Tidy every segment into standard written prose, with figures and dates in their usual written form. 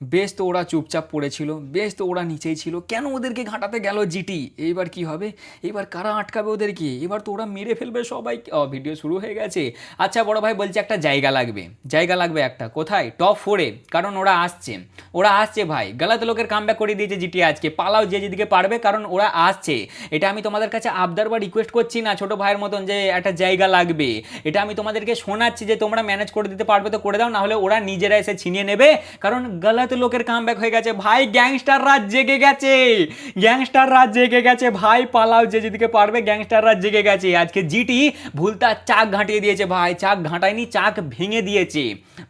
বেশ তো ওরা চুপচাপ পড়েছিল, বেশ তো ওরা নিচেই ছিল, কেন ওদেরকে ঘাঁটাতে গেল জিটি? এইবার কি হবে? এবার কারা আটকাবে ওদেরকে? এবার তো ওরা মেরে ফেলবে সবাই। ভিডিও শুরু হয়ে গেছে। আচ্ছা বড় ভাই বলছে একটা জায়গা লাগবে, জায়গা লাগবে একটা, কোথায়? টপ 4-এ, কারণ ওরা আসছে, ওরা আসছে ভাই। গালাত লোকের কামব্যাক করে দিয়েছে জিটি আজকে। পালাও যে যেদিকে পারবে, কারণ ওরা আসছে। এটা আমি তোমাদের কাছে আবদার বা রিকোয়েস্ট করছি না ছোট ভাইয়ের মতন যে একটা জায়গা লাগবে, এটা আমি তোমাদেরকে শোনাচ্ছি যে তোমরা ম্যানেজ করে দিতে পারবে তো করে দাও, না হলে ওরা নিজেরা এসে ছিনিয়ে নেবে। কারণ গালাত লোকের কামব্যাক হয়ে গেছে ভাই, গ্যাংস্টার রাজ জেগে গেছে, গ্যাংস্টার রাজ জেগে গেছে ভাই। পালাও যে যেদিকে পারবে, গ্যাংস্টার রাজ জেগে গেছে। আজকে জিটি ভুলতা চাক ঘাঁটিয়ে দিয়েছে ভাই, চাক ঘাঁটায়নি, চাক ভেঙে দিয়েছে।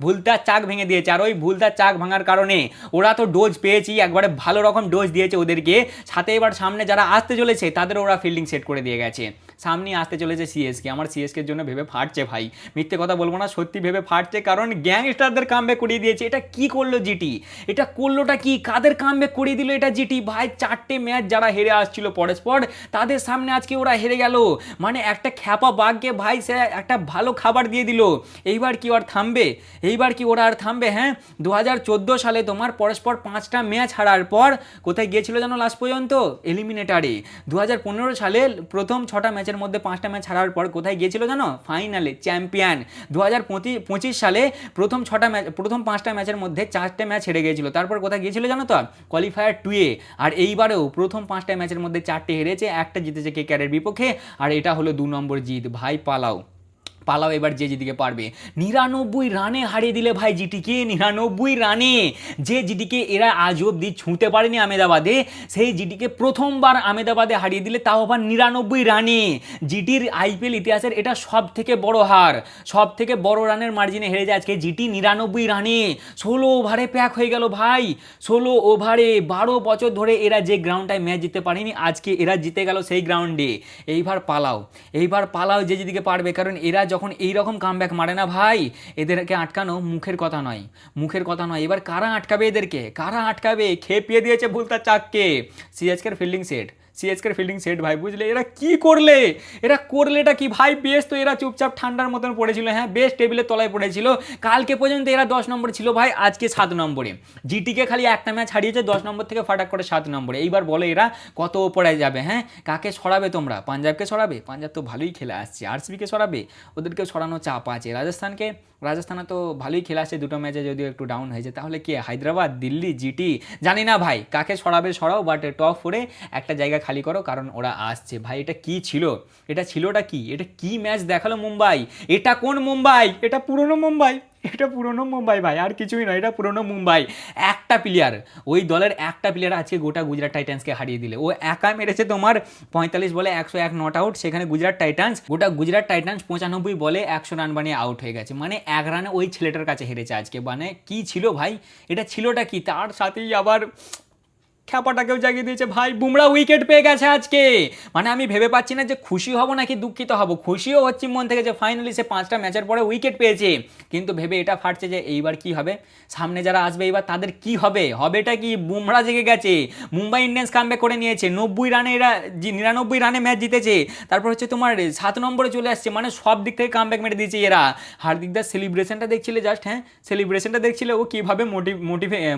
ভুলতা চাক ভেঙে দিয়েছে, আর ওই ভুলতা চাক ভাঙার কারণে ওরা তো ডোজ পেয়েছি, একবারে ভালো রকম ডোজ দিয়েছে ওদেরকে। সাথে এবার সামনে যারা আসতে চলেছে তাদের ওরা ফিল্ডিং সেট করে দিয়ে গেছে। সামনে আসতে চলেছে সিএসকে, আমার সিএসকের জন্য ভেবে ফাটছে ভাই, মিথ্যে কথা বলবো না, সত্যি ভেবে ফাটছে। কারণ গ্যাংস্টারদের কামব্যাক করিয়ে দিয়েছে। এটা কি করলো জিটি? এটা করলোটা কি? কাদের কামব্যাক করিয়ে দিল এটা জিটি ভাই? 4টে ম্যাচ যারা হেরে আসছিল পরস্পর, তাদের সামনে আজকে ওরা হেরে গেল। মানে একটা খ্যাপা বাঘকে ভাই সে একটা ভালো খাবার দিয়ে দিল। এইবার কি ওর থামবে? এইবার কি ওরা আর থামবে? হ্যাঁ, 2014 সালে তোমার পরস্পর 5টা ম্যাচ হারার পর কোথায় গিয়েছিল জানো লাস্ট পর্যন্ত? এলিমিনেটারে। 2015 সালে প্রথম 6টা ম্যাচের মধ্যে 5টা ম্যাচ হারার পর কোথায় গিয়েছিল জানো? ফাইনালে, চ্যাম্পিয়ন। 2025 সালে প্রথম 5টা ম্যাচের মধ্যে 4টে ম্যাচ হেরে গিয়েছিল, তারপর কোথায় গিয়েছিল জানো তো? কোয়ালিফায়ার 2-এ। আর এইবারেও প্রথম 5টা ম্যাচের মধ্যে 4টে হেরেছে, একটা জিতেছে কেকেআরের বিপক্ষে। আর এটা হলো 2 নম্বর জিত ভাই। পালাও, পালাও এবার যে যেদিকে পারবে। 99 রানে হারিয়ে দিলে ভাই জিটিকে, 99 রানে। যে জিটিকে এরা আজ অব্দি ছুঁতে পারেনি আমেদাবাদে, সেই জিটিকে প্রথমবার আমেদাবাদে হারিয়ে দিলে, তাও আবার 99 রানে। জিটির আইপিএল ইতিহাসের এটা সব থেকে বড় হার, সব থেকে বড় রানের মার্জিনে হেরে যায় আজকে জিটি 99 রানে। 16 ওভারে প্যাক হয়ে গেল ভাই, 16 ওভারে। 12 বছর ধরে এরা যে গ্রাউন্ডটায় ম্যাচ জিততে পারেনি, আজকে এরা জিতে গেল সেই গ্রাউন্ডে। এইবার পালাও, এইবার পালাও যে যেদিকে পারবে। কারণ এরা যখন এইরকম কামব্যাক মারে না ভাই, এদেরকে আটকানো মুখের কথা নয়, মুখের কথা নয়। এবার কারা আটকাবে এদেরকে? কারা আটকাবে? খেপিয়ে দিয়েছে ভুলতা চাককে। সিএসকের ফিল্ডিং সেট, সিএসকের ফিল্ডিং সেট ভাই, বুঝলে এরা কি করলে? এরা করলেটা কি ভাই? বেশ তো এরা চুপচাপ ঠান্ডার মতন পড়েছিল, হ্যাঁ বেশ টেবিলের তলায় পড়েছিল। কালকে পর্যন্ত এরা 10 নম্বর ছিল ভাই, আজকে 7 নম্বরে। জিটিকে খালি একটা ম্যাচ হারিয়েছে, 10 নম্বর থেকে ফাটাক করে 7 নম্বরে। এইবার বলে এরা কত ওপরে যাবে? হ্যাঁ, কাকে সরাবে তোমরা? পাঞ্জাবকে সরাবে? পাঞ্জাব তো ভালোই খেলে আসছে। আরসিবিকে সরাবে? ওদেরকে সরানো চাপ আছে। রাজস্থানকে, রাজস্থানে তো ভালোই খেলে আসছে, 2টো ম্যাচে যদিও একটু ডাউন হয়েছে। তাহলে কে? হায়দ্রাবাদ, দিল্লি, জিটি? জানি না ভাই, কাকে সরাবে সরাও, বাট টপ 4-এ একটা জায়গা খালি করো, কারণ ওরা আসছে ভাই। এটা কি ছিল? এটা ছিলটা কি? এটা কি ম্যাচ দেখালো মুম্বাই? এটা কোন মুম্বাই? এটা পুরনো মুম্বাই, এটা পুরনো মুম্বাই ভাই, আর কিছুই নয়, এটা পুরনো মুম্বাই। একটা প্লেয়ার, ওই দলের একটা প্লেয়ার আজকে গোটা গুজরাট টাইটান্সকে হারিয়ে দিলে। ও একা মেরেছে তোমার 45 বলে 101 নট আউট। সেখানে গোটা গুজরাট টাইটান্স 95 বলে 100 রান বানিয়ে আউট হয়ে গেছে। মানে 1 রানে ওই ছেলেটার কাছে হেরেছে আজকে। মানে কি ছিল ভাই? এটা ছিলটা কি? তার সাথেই আবার খ্যাপাটাকেও জাগিয়ে দিয়েছে ভাই, বুমরা উইকেট পেয়ে গেছে আজকে। মানে আমি ভেবে পাচ্ছি না যে খুশি হব নাকি দুঃখিত হব। খুশিও হচ্ছি মন থেকে যে ফাইনালি সে 5টা ম্যাচের পরে উইকেট পেয়েছে, কিন্তু ভেবে এটা ফাটছে যে এইবার কি হবে, সামনে যারা আসবে এবার তাদের কি হবে? হবেটা কি? বুমরা জেগে গেছে। মুম্বাই ইন্ডিয়ান্স কামব্যাক করে নিয়েছে, 90 রানে এরা 99 রানে ম্যাচ জিতেছে। তারপর হচ্ছে তোমার 7 নম্বরে চলে আসছে। মানে সব দিক থেকে কামব্যাক মেরে দিয়েছে এরা। হার্দিকদার সেলিব্রেশনটা দেখছিলে জাস্ট? হ্যাঁ, সেলিব্রেশনটা দেখছিলে? ও কীভাবে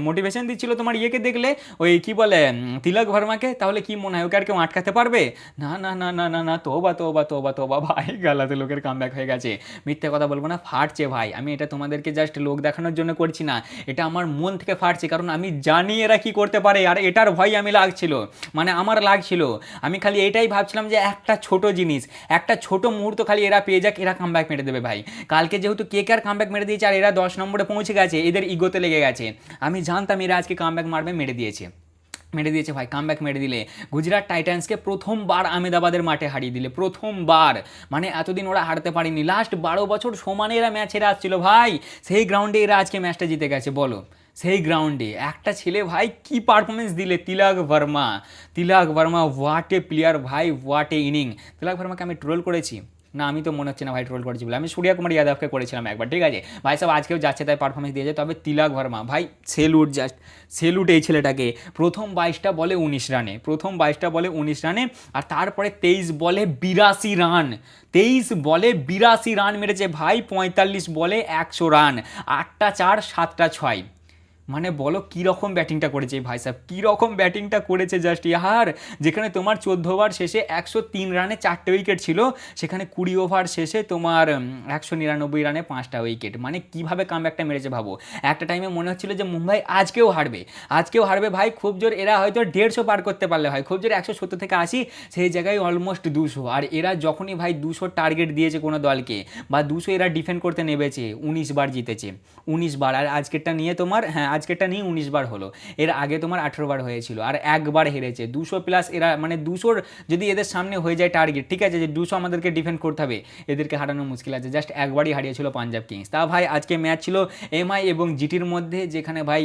মোটিভেশন দিচ্ছিল তোমার ইয়েকে দেখলে, ওই কি বলে তিলক ভার্মাকে? তাহলে কি মনে হয় ওকে আর কেউ আটকাতে পারবে? না না না না না না, তোবা তোবা তোবা তোবা ভাই, গালাতে লোকের কামব্যাক হয়ে গেছে। মিথ্যে কথা বলবো না, ফাটছে ভাই। আমি এটা তোমাদেরকে জাস্ট লোক দেখানোর জন্য করছি না, এটা আমার মন থেকে ফাটছে। কারণ আমি জানি এরা কি করতে পারে, আর এটার ভয় আমি লাগছিল, মানে আমার লাগছিল। আমি খালি এটাই ভাবছিলাম যে একটা ছোট জিনিস, একটা ছোট মুহূর্ত খালি এরা পেয়ে যাক, এরা কামব্যাক মেরে দেবে ভাই। কালকে যেহেতু কেকেআর কামব্যাক মেরে দিয়েছে, আর এরা 10 নম্বরে পৌঁছে গেছে, এদের ইগোতে লেগে গেছে। আমি জানতাম এরা আজকে কামব্যাক মারবে, মেরে দিয়েছে, মেরে দিয়েছে ভাই। কামব্যাক মেরে দিলে গুজরাট টাইটান্সকে প্রথমবার আমেদাবাদের মাঠে হারিয়ে দিলে, প্রথমবার। মানে এতদিন ওরা হারতে পারেনি, লাস্ট 12 বছর সমানে এরা ম্যাচ হেরে আসছিল ভাই। সেই গ্রাউন্ডে এরা আজকে ম্যাচটা জিতে গেছে, বলো? সেই গ্রাউন্ডে একটা ছেলে ভাই কি পারফরমেন্স দিলে, তিলক ভার্মা। তিলক ভার্মা হোয়াট এ প্লেয়ার ভাই, হোয়াট এ ইনিং। তিলক ভার্মাকে আমি ট্রোল করেছি না? আমি তো মনে হচ্ছে না ভাই ট্রোল করেছি বলে। আমি সূর্য কুমার যাদবকে করেছিলাম একবার, ঠিক আছে ভাই সব, আজকেও যাচ্ছে তাই পারফরমেন্স দিয়েছে। তবে তিলক ভার্মা ভাই সেলুট, জাস্ট সেলুট এই ছেলেটাকে। প্রথম 22টা বলে 19 রানে, প্রথম 22টা বলে 19 রানে, আর তারপরে 23 বলে 82 রান, 23 বলে 82 রান মেরেছে ভাই। 45 বলে 100 রান, 8টা 4 7টা 6। মানে বলো কীরকম ব্যাটিংটা করেছে ভাই সাহেব, কীরকম ব্যাটিংটা করেছে জাস্ট ইয়ার। যেখানে তোমার 14 ওভার শেষে 103 রানে 4টে উইকেট ছিল, সেখানে 20 ওভার শেষে তোমার 199 রানে 5টা উইকেট। মানে কীভাবে কামব্যাকটা মেরেছে ভাবো। একটা টাইমে মনে হচ্ছিল যে মুম্বাই আজকেও হারবে ভাই, খুব জোর এরা হয়তো 150 পার করতে পারলে হয়, খুব জোর 170 থেকে 80, সেই জায়গায় অলমোস্ট 200। আর এরা যখনই ভাই 200 টার্গেট দিয়েছে কোনো দলকে বা 200 এরা ডিফেন্ড করতে নেমেছে, 19 বার জিতেছে, 19 বার। আর আজকেরটা নিয়ে তোমার আজকেরটা নিয়ে 19 বার হলো, এর আগে তোমার 18 বার হয়েছিল আর একবার হেরেছে। 200 প্লাস এরা, মানে 200 যদি এদের সামনে হয়ে যায় টার্গেট, ঠিক আছে, যে 200 আমাদেরকে ডিফেন্ড করতে হবে, এদেরকে হারানো মুশকিল আছে। জাস্ট একবারই হারিয়েছিল পাঞ্জাব কিংস। তা ভাই আজকে ম্যাচ ছিল এমআই এবং জিটির মধ্যে, যেখানে ভাই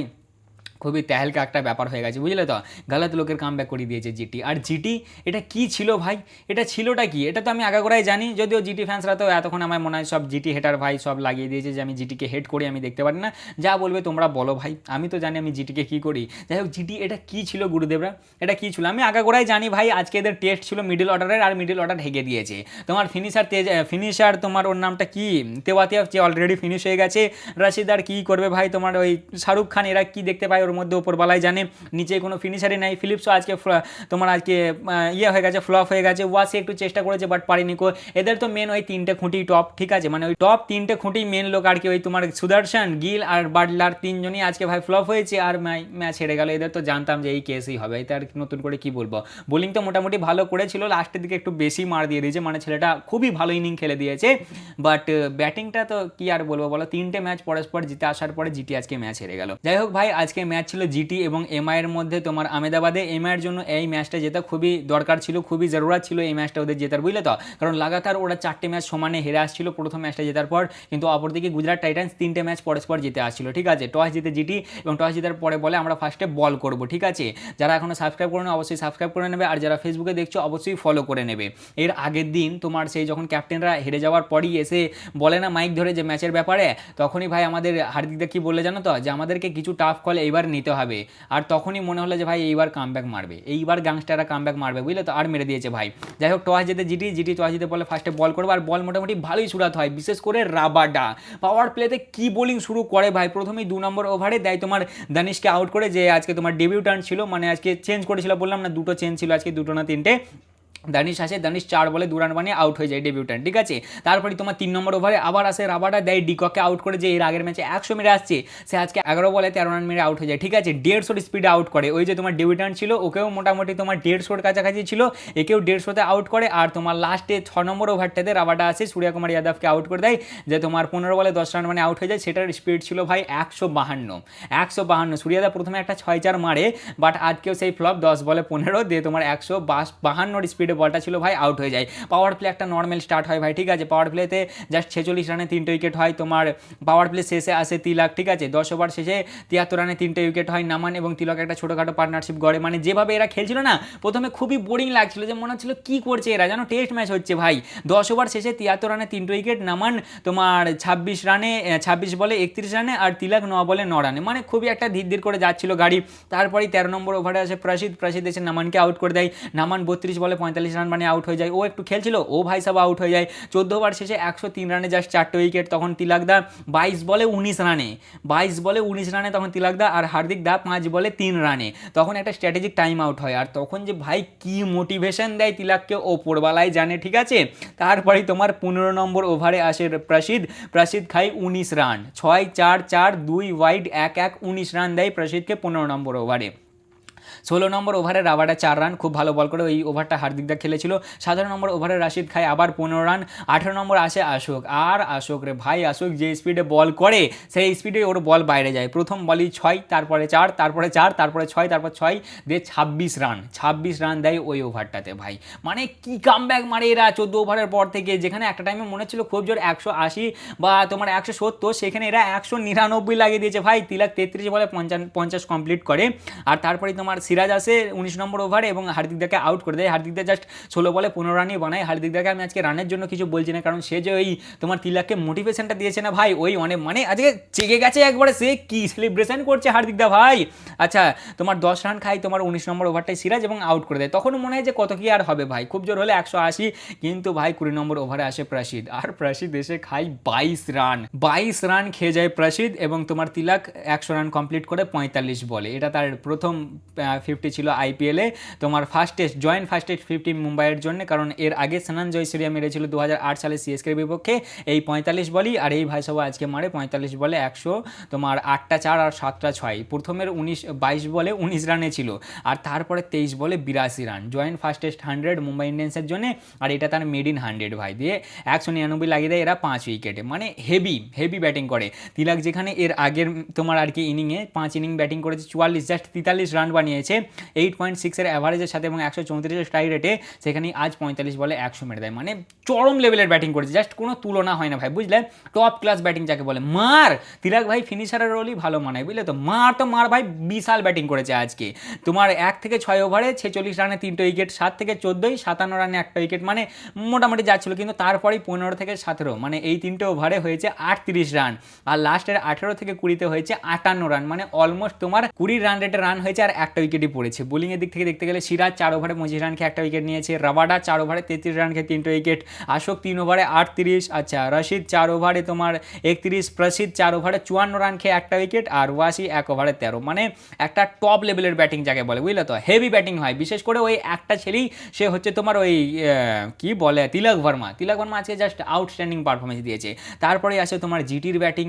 খুবই তেহেলকা একটা ব্যাপার হয়ে গেছে, বুঝলে তো। গালাত লোকের কামব্যাক করে দিয়েছে জিটি। আর জিটি এটা কি ছিল ভাই, এটা ছিলটা কি, এটা তো আমি আগাগোড়াই জানি, যদিও জিটি ফ্যান্সরা তো এতক্ষণ আমার মনে হয় সব জিটি হেটার ভাই সব লাগিয়ে দিয়েছে যে আমি জিটিকে হেট করি, আমি দেখতে পারি না। যা বলবে তোমরা বলো ভাই, আমি তো জানি আমি জিটিকে কী করি। যাই হোক, জিটি এটা কী ছিল গুরুদেবরা, এটা কী ছিল আমি আগাগোড়াই জানি ভাই। আজকে এদের টেস্ট ছিল মিডল অর্ডারের, আর মিডল অর্ডার হেগে দিয়েছে। তোমার ফিনিশার তোমার ওর নামটা কি, তেওয়াতিয়া, যে অলরেডি ফিনিশ হয়ে গেছে। রাশিদ আর কী করবে ভাই, তোমার ওই শাহরুখ খান, এরা কী দেখতে পায় ওর মধ্যে ওপরবেলায় জানে, নিচে কোনো ফিনিশারই নাই। ফিলিপসও আজকে তোমার আজকে হয়ে গেছে, ফ্লপ হয়ে গেছে। ওয়াসি একটু চেষ্টা করেছে বাট পারিনি কো। এদের তো মেন ওই 3টে খুঁটি টপ, ঠিক আছে, মানে ওই টপ 3টে খুঁটি মেন লোক আর কি, ওই তোমার সুদর্শন, গিল আর বাটলার, 3জনই আজকে ভাই ফ্লপ হয়েছে আর ম্যাচ হেরে গেল। এদের তো জানতাম যে এই কেসই হবে, এতে আর নতুন করে কি বলবো। বোলিং তো মোটামুটি ভালো করেছিল, লাস্টের দিকে একটু বেশি মার দিয়ে দিয়েছে, মানে ছেলেটা খুবই ভালো ইনিং খেলে দিয়েছে। বাট ব্যাটিংটা তো কি আর বলবো বলো, 3টে ম্যাচ পরস্পর জিতে আসার পরে জিটি আজকে ম্যাচ হেরে গেল। যাই হোক ভাই, আজকে ম্যাচ ছিল জিটি এবং এমআইয়ের মধ্যে। তোমার আহমেদাবাদে এমআইয়ের জন্য এই ম্যাচটা জেতা খুবই দরকার ছিল, খুবই জরুরত ছিল এই ম্যাচটা ওদের জেতার, বুঝলে তো। কারণ লাগাতার ওরা 4টে ম্যাচ সমানে হেরে আসছিল প্রথম ম্যাচটা জেতার পর, কিন্তু অপরদিকে গুজরাট টাইটান্স 3টে ম্যাচ পরস্পর জিতে আসছিল, ঠিক আছে। টস জিতে জিটি, এবং টস জেতার পরে বলে আমরা ফার্স্টে বল করব, ঠিক আছে। যারা এখনো সাবস্ক্রাইব করে নেবে অবশ্যই সাবস্ক্রাইব করে নেবে, আর যারা ফেসবুকে দেখছো অবশ্যই ফলো করে নেবে। এর আগের দিন তোমার সেই যখন ক্যাপ্টেনরা হেরে যাওয়ার পরই এসে বলে না মাইক ধরে যে ম্যাচের ব্যাপারে, তখনই ভাই আমাদের হার্দিকদা কি বললে জানো তো, যে আমাদেরকে কিছু টাফ কল এইবার নিতে হবে। আর তখনই মনে হলো যে ভাই এইবার কামব্যাক মারবে, এইবার গ্যাংস্টাররা কামব্যাক মারবে, বুঝলে তো। আর মেরে দিয়েছে ভাই। যাই হোক, টস জিতে জিটি টস জিতে বলে ফার্স্টে বল করবে, আর বল মোটামুটি ভালোই শুরুত হয়, বিশেষ করে রাবাডা পাওয়ার প্লেতে কি বোলিং শুরু করে ভাই। প্রথমেই 2 নম্বর ওভারে দেয় তোমার দানিশকে আউট করে, যে আজকে তোমার ডেবিউট্যান্ট ছিল, মানে আজকে চেঞ্জ করেছিল, বললাম না 2টো চেঞ্জ ছিল আজকে, 2টো না 3টে। দানিশ আসে, দানিশ 4 বলে 2 রান বানিয়ে আউট হয়ে যায়, ডেবিউট্যান্ট, ঠিক আছে। তারপরে তোমার 3 নম্বর ওভারে আবার আসে রাবাডা, দেয় ডিককে আউট করে, যে এর আগের ম্যাচে 100 মেরে আসছে, সে আজকে 11 বলে 13 রান মেরে আউট হয়ে যায়, ঠিক আছে। 150 স্পিডে আউট করে। ওই যে তোমার ডেবিউট্যান্ট ছিল, ওকেও মোটামুটি তোমার 150 কাছাকাছি ছিল, একেও 150-তে আউট করে। আর তোমার লাস্টে 6 নম্বর ওভারটাতে রাবাডা আসে, সূর্যকুমার যাদবকে আউট করে দেয়, যে তোমার 15 বলে 10 রান মানে আউট হয়ে যায়। সেটার স্পিড ছিল ভাই 152। সূর্যদা প্রথমে একটা 6-4 মারে, বাট আজকেও সেই ফ্লপ, 10 বলে 15 দিয়ে তোমার 152 স্পিডে বলটা ছিল ভাই, আউট হয়ে যায়। পাওয়ার প্লে একটা নর্মাল স্টার্ট হয় ভাই, ঠিক আছে। পাওয়ার প্লেতে জাস্ট 46 রানে 3টে উইকেট হয়। তোমার পাওয়ার প্লে শেষে আসে তিলক, ঠিক আছে। 10 ওভার শেষে 73 রানে 3টে উইকেট হয়। নামান এবং তিলক একটা ছোটোখাটো পার্টনারশিপ গড়ে। মানে যেভাবে এরা খেলছিল না, প্রথমে খুবই বোরিং লাগছিল, যে মনে হচ্ছিল কী করছে এরা, যেন টেস্ট ম্যাচ হচ্ছে ভাই। 10 ওভার শেষে 73 রানে 3টে উইকেট, নামান তোমার 26 বলে 31 রানে, আর তিলক 9 বলে 9 রানে। মানে খুবই একটা ধীর করে যাচ্ছিল গাড়ি। তারপরেই 13 নম্বর ওভারে আসে প্রসিদ্ধ এসে নামানকে আউট করে দেয়। নামান 32 বলে 45 রান মানে আউট হয়ে যায়। ও একটু খেলছিল, ও ভাই সাহেব আউট হয়ে যায়। 14 ওভার শেষে 103 রানে জাস্ট 4টে উইকেট। তখন তিলকদা 22 বলে 19 রানে তখন তিলকদা, আর হার্দিকদা 5 বলে 3 রানে। তখন একটা স্ট্র্যাটেজিক টাইম আউট হয়, আর তখন যে ভাই কি মোটিভেশন দেয় তিলককে, ওপরওয়ালাই জানে, ঠিক আছে। তারপরেই তোমার 15 নম্বর ওভারে আসে প্রসিদ্ধ খাই 19 রান, 6-4-4 2 ওয়াইড 1-1 19 রান দেয় প্রসিদ্ধকে 15 নম্বর ওভারে। 16 নম্বর ওভারে রাবাডা 4 রান, খুব ভালো বল করে, ওই ওভারটা হার্দিকদা খেলেছিল। 17 নম্বর ওভারে রাশিদ খায় আবার 15 রান। 18 নম্বর আসে আশোক রে ভাই, আশোক যে স্পিডে বল করে, সেই স্পিডে ওর বল বাইরে যায়। প্রথম বলই 6, তারপরে 4, তারপরে 6, তারপর 6 দিয়ে 26 রান দেয় ওই ওভারটাতে ভাই। মানে কি কামব্যাক মারে এরা 14 ওভারের পর থেকে, যেখানে একটা টাইমে মনে ছিল খুব জোর 180 বা তোমার 170, সেখানে এরা 199 লাগিয়ে দিয়েছে ভাই। তিলক 33 বলে 50 কমপ্লিট করে। আর তারপরে তোমার তোমার সিরাজ আসে 19 নম্বর ওভারে এবং হার্দিকদাকে আউট করে দেয়। হার্দিকদা জাস্ট 16 বলে 15 রানই বানায়। হার্দিকদাকে আমি আজকে রানের জন্য কিছু বলছি না, কারণ সে যে ওই তোমার তিলককে মোটিভেশনটা দিয়েছে না ভাই, ওই অনেক মানে আজকে জেগে গেছে একবারে, সে কি সেলিব্রেশন করছে হার্দিকদা ভাই। আচ্ছা তোমার 10 রান খাই তোমার 19 নম্বর ওভারটাই সিরাজ এবং আউট করে দেয়। তখন মনে হয় যে কত কি আর হবে ভাই, খুব জোর হলে 180, কিন্তু ভাই 20 নম্বর ওভারে আসে প্রসিদ্ধ, আর প্রসিদ্ধ এসে খাই 22 রান খেয়ে যায় প্রসিদ্ধ, এবং তোমার তিলক 100 রান কমপ্লিট করে 45 বলে। এটা তার প্রথম 50 ছিল আইপিএলে, তোমার ফার্স্ট টেস্ট 50 মুম্বাইয়ের জন্য, কারণ এর আগে সানান জয়সূরিয়া মেরেছিল 2008 সালে সিএসকের বিপক্ষে এই 45 বলই, আর এই ভাই সব আজকে মারে 45 বলে 100, তোমার 8টা 4 আর 7টা 6। প্রথমের 22 বলে 19 রানে ছিল, আর তারপরে 23 বলে 82 run, joint fastest 100 Mumbai ইন্ডিয়ান্সের জন্য, আর এটা তার মেড ইন 100 ভাই, দিয়ে 199 লাগিয়ে দেয় এরা 5 উইকেটে। মানে হেভি ব্যাটিং করে তিলক, যেখানে এর আগের তোমার আর কি ইনিংয়ে 5 ইনিং ব্যাটিং করেছে 44, জাস্ট 43 রান বানিয়েছে 8.6 এর অ্যাভারেজের সাথে এবং 134 স্ট্রাইক রেটে, সেখানে আজ 45 বলে 100 মেরে দেয়। মানে চরম লেভেলের ব্যাটিং করেছে, জাস্ট কোনো তুলনা হয় না ভাই, বুঝলে, টপ ক্লাস ব্যাটিং যাকে বলে। মার তিলক ভাই ফিনিশারের রোলই ভালো মানায়, বুঝলে তো, মার ভাই বিশাল ব্যাটিং করেছে আজকে। তোমার 1 থেকে 6 ওভারে 46 রানে 3টে উইকেট, 7 থেকে 14 57 রানে 1টা উইকেট, মানে মোটামুটি যাচ্ছিল, কিন্তু তারপরেই 15 থেকে 17 মানে এই 3টে ওভারে হয়েছে 38 রান, আর লাস্টের 18 থেকে 20তে হয়েছে 58 রান, মানে অলমোস্ট তোমার 20 রান রেটে রান হয়েছে, আর 1টা উইকেটই পড়েছে। বোলিংয়ের দিক থেকে দেখতে গেলে সিরাজ 4 ওভারে 25 রান খেয়ে 1টা উইকেট নিয়েছে, রাবাডা 4 ওভারে 33 রান খেয়ে 3টে উইকেট, আশোক 3 ওভারে 38, আচ্ছা রশিদ 4 ওভারে তোমার 31, প্রসিদ্ধ 4 ওভারে 54 রান খেয়ে 1টা উইকেট, আর ওয়াসি 1 ওভারে 13। মানে একটা টপ লেভেলের ব্যাটিং যাকে বলে, বুঝলে তো, হেভি ব্যাটিং হয়। বিশেষ করে ওই একটা ছেলেই, সে হচ্ছে তোমার ওই কি বলে তিলক ভার্মা আজকে জাস্ট আউটস্ট্যান্ডিং পারফরমেন্স দিয়েছে। তারপরে আসে তোমার জিটির ব্যাটিং,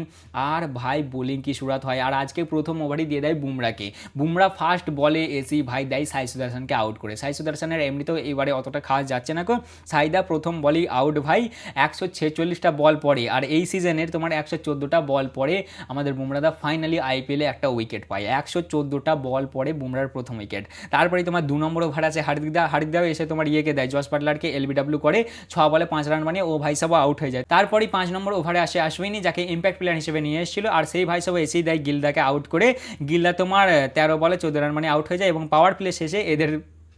আর ভাই বোলিং কি সুরাত হয়। আর আজকে প্রথম ওভারই দিয়ে দেয় বুমরাকে, বুমরা ফার্স্ট বলে এসি ভাই দেয় সাই সুদর্শনকে আউট করে। সাই সুদর্শনের এমনিতেও এবারে অতটা খাওয়া যাচ্ছে না কো, সাইদা প্রথম বলই আউট ভাই। 146টা বল পরে, আর এই সিজনের তোমার 114টা বল পরে আমাদের বুমরাদা ফাইনালি আইপিএলে একটা উইকেট পায়। 114টা বল পরে বুমরার প্রথম উইকেট। তারপরে তোমার 2 নম্বর ওভার আছে হার্দিকদাও এসে তোমার ইয়েকে দেয়, জস বাটলারকে এলবিডব্লিউ করে 6 বলে 5 রান বানিয়ে ও ভাই সাহেব আউট হয়ে যায়। তারপরেই 5 নম্বর ওভারে আসে অশ্বিনী, যাকে ইম্প্যাক্ট প্লেয়ার হিসেবে নিয়ে এসেছিল, আর সেই ভাই সাহেব এসেই দেয় গিলদাকে আউট করে। গিলদা তোমার 13 বলে 14 রান মানে আউট হয়ে যায়, এবং পাওয়ার প্লে শেষে এদের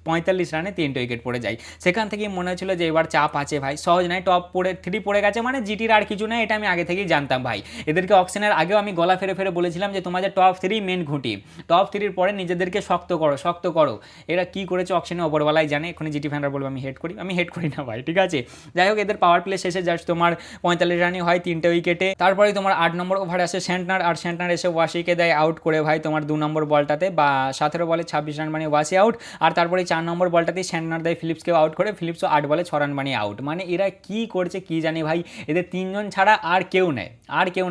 45 রানে 3টে উইকেট পড়ে যায়। সেখান থেকেই মনে হচ্ছিল যে এবার চাপ আছে ভাই, সহজ নয়, টপ 3 পড়ে গেছে, মানে জিটির আর কিছু নয়, এটা আমি আগে থেকেই জানতাম ভাই। এদেরকে অকশনের আগেও আমি গলা ফেরে বলেছিলাম যে তোমাদের টপ 3 মেন ঘুঁটি, টপ 3 পরে নিজেদেরকে শক্ত করো। এরা কি করেছে অকশনে ওপরওয়ালাই জানে। এখানে জিটি ফ্যানরা বলবে আমি হেড করি না ভাই, ঠিক আছে। যাই হোক, এদের পাওয়ার প্লে শেষে জাস্ট তোমার 45 রানই হয় 3টে উইকেটে। তারপরে তোমার 8 নম্বর ওভারে আসে সেন্টনার, আর সেন্টনার এসে ওয়াসিকে দেয় আউট করে ভাই তোমার 2 নম্বর বলটাতে, বা 17 বলে 26 রান মানে ওয়াসি আউট। আর তারপরে 4 নম্বর বলটাতেই সেন্টনার দেয় ফিলিপসকেও আউট করে, ফিলিপসও 8 বলে 6 রান বানিয়ে আউট। মানে এরা কি করছে কি জানি ভাই, এদের 3 জন ছাড়া আর কেউ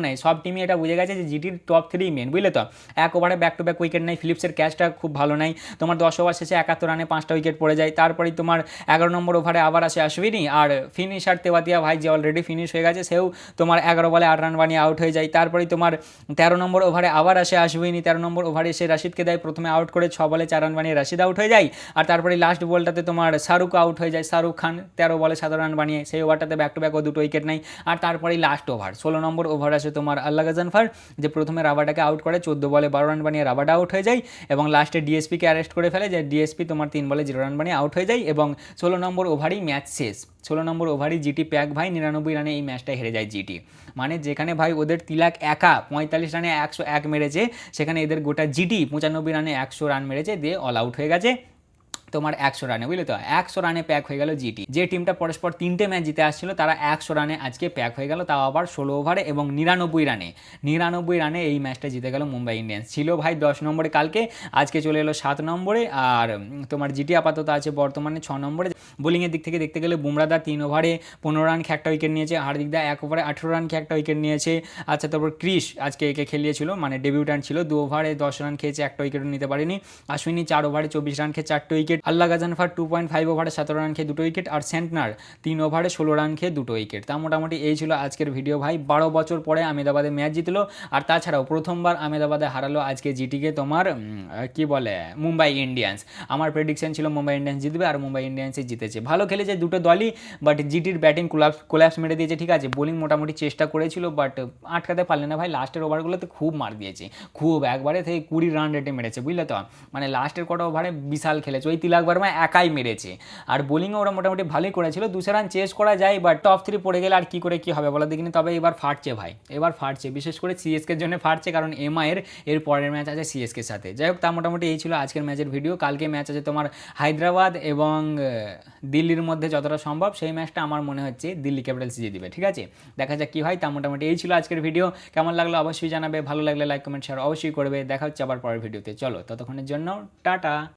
নেই। সব টিমই এটা বুঝে গেছে যে জিটির টপ 3 মেন, বুঝলে তো। 1 ওভারে ব্যাক টু ব্যাক উইকেট নেই, ফিলিপসের ক্যাচটা খুব ভালো নাই, তোমার 10 ওভার শেষে 71 রানে 5টা উইকেট পড়ে যায়। তারপরেই তোমার 11 নম্বর ওভারে আবার আসে অশ্বিনী, আর ফিনিশার তেওয়াতিয়া ভাই যে অলরেডি ফিনিশ হয়ে গেছে, সেও তোমার 11 বলে 8 রান বানিয়ে আউট হয়ে যায়। তারপরেই তোমার 13 নম্বর ওভারে আবার আসে অশ্বিনী, 13 নম্বর ওভারে এসে রশিদকে দেয় প্রথমে আউট করে, 6 বলে 4 রান বানিয়ে রশিদ আউট হয়ে যায়। আর তারপরে লাস্ট বলটাতে তোমার শাহরুখ আউট হয়ে যায়, শাহরুখ খান 13 বলে 7 রান বানিয়ে, সেই ওভারটাতে ব্যাক টু ব্যাক ও 2টো উইকেট নেয়। আর তারপরেই লাস্ট ওভার 16 নম্বর ওভার আসে তোমার আল্লাহ গাজনফার, যে প্রথমে রাবাডাকে আউট করে 14 বলে 12 রান বানিয়ে রাবাডা আউট হয়ে যায়, এবং লাস্টে ডিএসপিকে অ্যারেস্ট করে ফেলে, যে ডিএসপি তোমার 3 বলে 0 রান বানিয়ে আউট হয়ে যায়, এবং 16 নম্বর ওভারই ম্যাচ শেষ। 16 নম্বর ওভারই জিটি প্যাক ভাই 99 রানে এই ম্যাচটা হেরে যায় জিটি। মানে যেখানে ভাই ওদের তিলক একা 45 রানে 101 মেরেছে, সেখানে এদের গোটা জিটি 95 রানে 100 রান মেরেছে, দিয়ে অল আউট হয়ে গেছে তোমার 100 রানে, বুঝলে তো। 100 রানে প্যাক হয়ে গেল জিটি। যে টিমটা পরস্পর 3টে ম্যাচ জিতে আসছিল, তারা 100 রানে আজকে প্যাক হয়ে গেল, তাও আবার 16 ওভারে এবং 99 রানে এই ম্যাচটা জিতে গেল মুম্বাই ইন্ডিয়ান্স। ছিল ভাই 10 নম্বরে কালকে, আজকে চলে এলো 7 নম্বরে, আর তোমার জিটি আপাতত আছে বর্তমানে 6 নম্বরে। বোলিংয়ের দিক থেকে দেখতে গেলে বুমরাদা 3 ওভারে 15 রান খেয়ে 1টা উইকেট নিয়েছে, হার্দিকদা 1 ওভারে 18 রান খেয়ে 1টা উইকেট নিয়েছে। আচ্ছা, তারপর ক্রিস আজকে একে খেলিয়েছিল, মানে ডেবিউট্যান্ট ছিল, 2 ওভারে 10 রান খেয়েছে, 1টা উইকেটও নিতে পারেনি। অশ্বিনী 4 ওভারে 24 রান খেয়ে 4টে উইকেট, উইকেট, আল্লাহ গাজানফার 2.5 ওভারে 17 রান খেয়ে 2 উইকেট, আর সেন্টনার 3 ওভারে 16 রান খেয়ে 2 উইকেট। তা মোটামুটি এই ছিল আজকের ভিডিও ভাই। 12 বছর পরে আহমেদাবাদে ম্যাচ জিতলো, আর তাছাড়াও প্রথমবার আহমেদাবাদে হারালো আজকে জিটিকে তোমার কি বলে মুম্বাই ইন্ডিয়ান্স। আমার প্রেডিকশন ছিল মুম্বাই ইন্ডিয়ান্স জিতবে, আর মুম্বাই ইন্ডিয়ান্সই জিতেছে। ভালো খেলেছে দুটো দলই, বাট জিটির ব্যাটিং কোলাপস মেরে দিয়েছে, ঠিক আছে। বোলিং মোটামুটি চেষ্টা করেছিল, বাট আটকাতে পারলে না ভাই। লাস্টের ওভারগুলোতে খুব মার দিয়েছে, খুব একবারে থেকে 20 রান রেটে মেরেছে, বুঝলে তো। মানে লাস্টের কটা ওভারে বিশাল খেলেছে, ওই তিলক বর্মা একাই মেরেছে। আর বোলিংও ওরা মোটামুটি ভালোই করেছিল, 200 রান চেস করা যায়, বাট টপ 3 পড়ে গেলে আর কি করে কি হবে বলো দেখিনি। তবে এবার ফাটছে ভাই, এবার ফাটছে, বিশেষ করে সিএসকের জন্য ফাটছে, কারণ এর পরের ম্যাচ আছে সিএসকের সাথে। যাই হোক, তা মোটামুটি এই ছিল আজকের ম্যাচের ভিডিও। কালকে ম্যাচ আছে তোমার হায়দ্রাবাদ এবং দিল্লির মধ্যে, যতটা সম্ভব সেই ম্যাচটা আমার মনে হচ্ছে দিল্লি ক্যাপিটালস জিতে দিবে, ঠিক আছে। দেখা যাক কি হয়। তা মোটামুটি এই ছিল আজকের ভিডিও। কেমন লাগলো অবশ্যই জানাবে, ভালো লাগলে লাইক কমেন্ট শেয়ার অবশ্যই করবে। দেখা হচ্ছে আবার পরের ভিডিওতে। চলো ততক্ষণের জন্য টাটা।